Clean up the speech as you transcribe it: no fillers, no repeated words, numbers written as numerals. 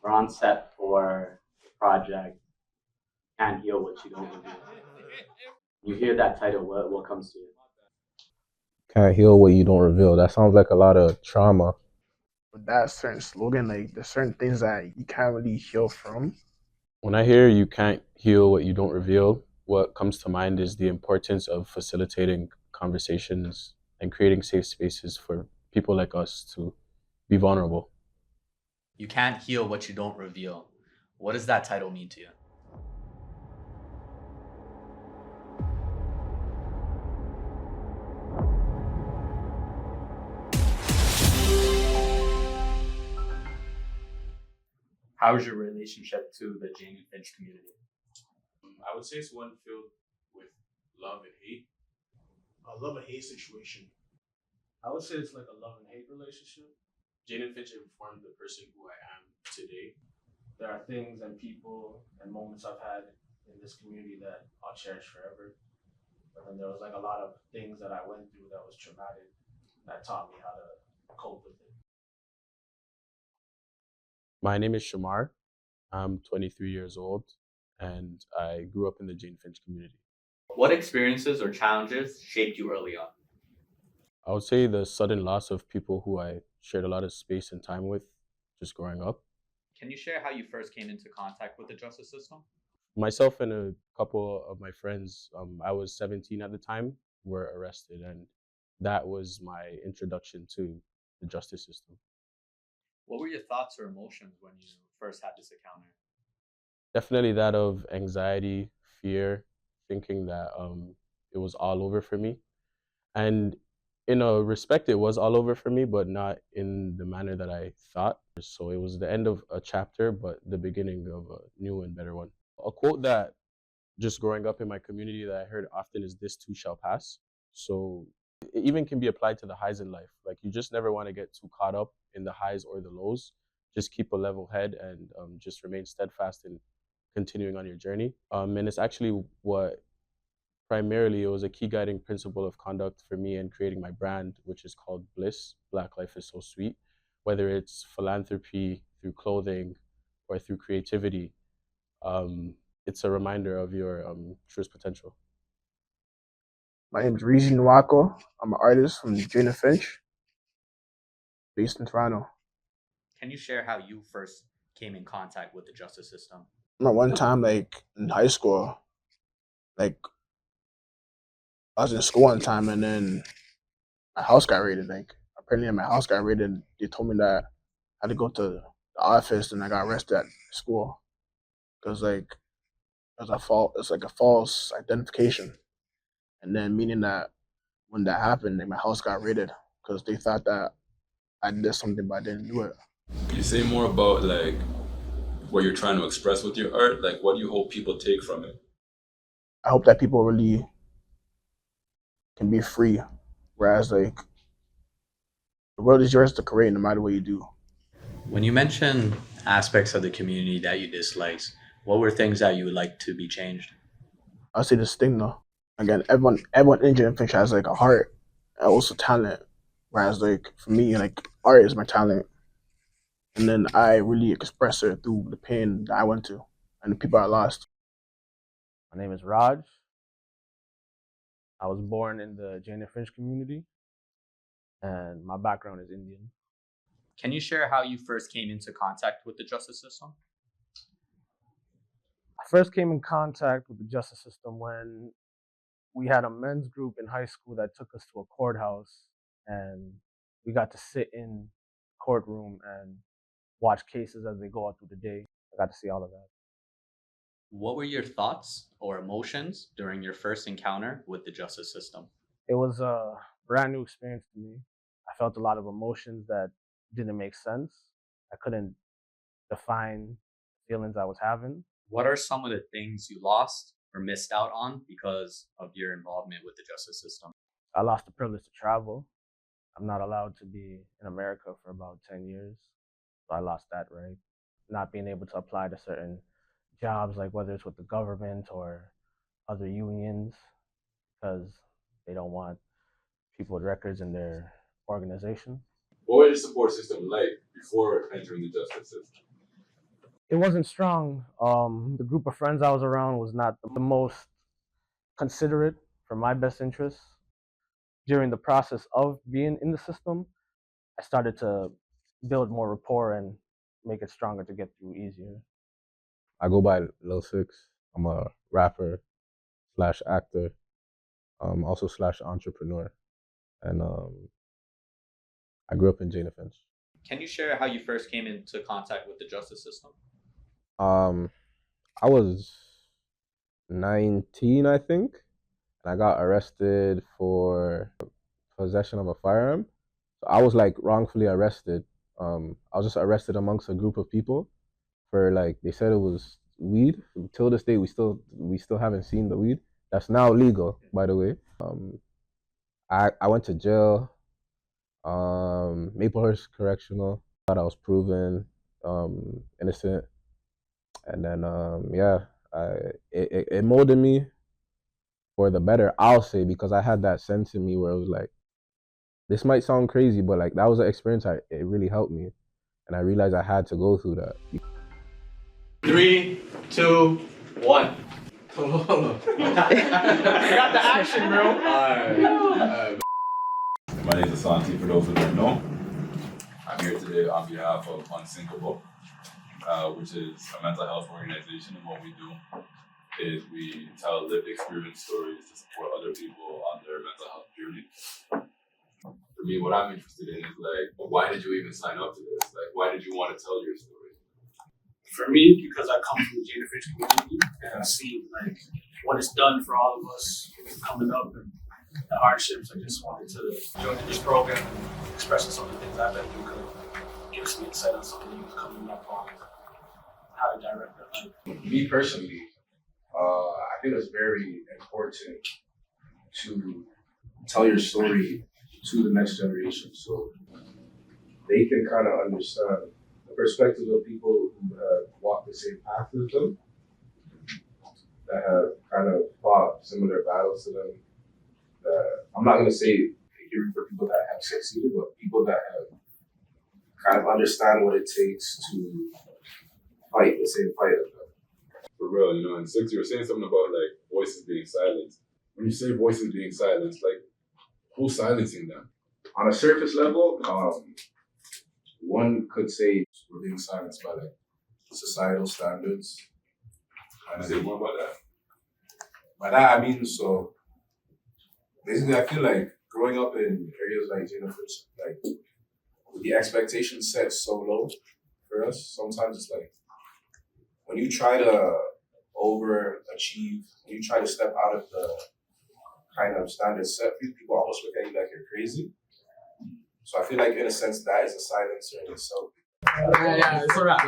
We're on set for the project Can't Heal What You Don't Reveal. You hear that title, what comes to you? Can't heal what you don't reveal. That sounds like a lot of trauma. With that certain slogan, like there's certain things that you can't really heal from. When I hear you can't heal what you don't reveal, what comes to mind is the importance of facilitating conversations and creating safe spaces for people like us to be vulnerable. You can't heal what you don't reveal. What does that title mean to you? How's your relationship to the Jane and Finch community? I would say it's one filled with love and hate. A love and hate situation. I would say it's like a love and hate relationship. Jane and Finch informed the person who I am today. There are things and people and moments I've had in this community that I'll cherish forever. But then there was like a lot of things that I went through that was traumatic that taught me how to cope with it. My name is Shemar. I'm 23 years old and I grew up in the Jane Finch community. What experiences or challenges shaped you early on? I would say the sudden loss of people who I shared a lot of space and time with just growing up. Can you share how you first came into contact with the justice system? Myself and a couple of my friends, I was 17 at the time, were arrested, and that was my introduction to the justice system. What were your thoughts or emotions when you first had this encounter? Definitely that of anxiety, fear, thinking that it was all over for me. And in a respect, it was all over for me, but not in the manner that I thought. So it was the end of a chapter, but the beginning of a new and better one. A quote that just growing up in my community that I heard often is "this too shall pass." So it even can be applied to the highs in life. Like you just never want to get too caught up in the highs or the lows. Just keep a level head and just remain steadfast in continuing on your journey. And it's actually what primarily it was a key guiding principle of conduct for me in creating my brand, which is called Bliss. Black Life is So Sweet. Whether it's philanthropy through clothing or through creativity, it's a reminder of your truest potential. My name is OseiNuako. I'm an artist from Jane and Finch, based in Toronto. Can you share how you first came in contact with the justice system? I remember one time, like in high school, like I was in school one time, and then my house got raided. Like apparently, my house got raided. They told me that I had to go to the office, and I got arrested at school because like it's like a false identification, and then meaning that when that happened, like my house got raided because they thought that I did something, but I didn't do it. Can you say more about like what you're trying to express with your art? Like what do you hope people take from it? I hope that people really can be free, whereas like the world is yours to create, no matter what you do. When you mention aspects of the community that you disliked, what were things that you would like to be changed? I'll say this thing though. Again, everyone in Jane and Finch has like a heart and also talent. Whereas like for me, like art is my talent. And then I really express it through the pain that I went to and the people I lost. My name is Raj. I was born in the Jane and Finch community, and my background is Indian. Can you share how you first came into contact with the justice system? I first came in contact with the justice system when we had a men's group in high school that took us to a courthouse, and we got to sit in the courtroom and watch cases as they go out through the day. I got to see all of that. What were your thoughts or emotions during your first encounter with the justice system? It was a brand new experience to me. I felt a lot of emotions that didn't make sense. I couldn't define the feelings I was having. What are some of the things you lost or missed out on because of your involvement with the justice system? I lost the privilege to travel. I'm not allowed to be in America for about 10 years. So I lost that right. Not being able to apply to certain jobs, like whether it's with the government or other unions, because they don't want people with records in their organization. What was your support system like before entering the justice system? it wasn't strong. The group of friends I was around was not the most considerate for my best interests. During the process of being in the system, I started to build more rapport and make it stronger to get through easier. I go by Lil Six. I'm a rapper slash actor, also slash entrepreneur, and I grew up in Jane and Finch. Can you share how you first came into contact with the justice system? I was 19, I think, and I got arrested for possession of a firearm. So I was like wrongfully arrested. I was just arrested amongst a group of people for like they said it was weed. Till this day, we still haven't seen the weed. That's now legal, by the way. I went to jail. Maplehurst Correctional. Thought I was proven innocent, and then it molded me for the better, I'll say, because I had that sense in me where it was like, this might sound crazy, but like that was an experience. It really helped me, and I realized I had to go through that. 3, 2, 1. Hold on. You got the action, bro. My name is Asante, for those who don't know. I'm here today on behalf of Unsinkable, which is a mental health organization, and what we do is we tell lived experience stories to support other people on their mental health journey. For me, what I'm interested in is like, why did you even sign up to this? Like, why did you want to tell your story? For me, because I come from the Jane and Finch community and I see like what it's done for all of us coming up and the hardships, I just wanted to join this program and express some of the things I've been through, could give some insight on some of the youth coming up on how to direct their life. Me personally, I think it's very important to tell your story to the next generation so they can kind of understand the perspective of people who have walked the same path as them, that have kind of fought similar battles to them. I'm not going to say hearing for people that have succeeded, but people that have kind of understand what it takes to fight the same fight as them. For real, you know, and Six, you were saying something about like voices being silenced. When you say voices being silenced, like who's silencing them? On a surface level, one could say we're being silenced by like societal standards. Can you say more about that? By that I mean, so basically I feel like growing up in areas like Jane and Finch, like with the expectations set so low for us, sometimes it's like when you try to overachieve, when you try to step out of the kind of standards set for you, people almost look at you like you're crazy. So I feel like in a sense that is a silencer in itself. Yeah, it's a wrap.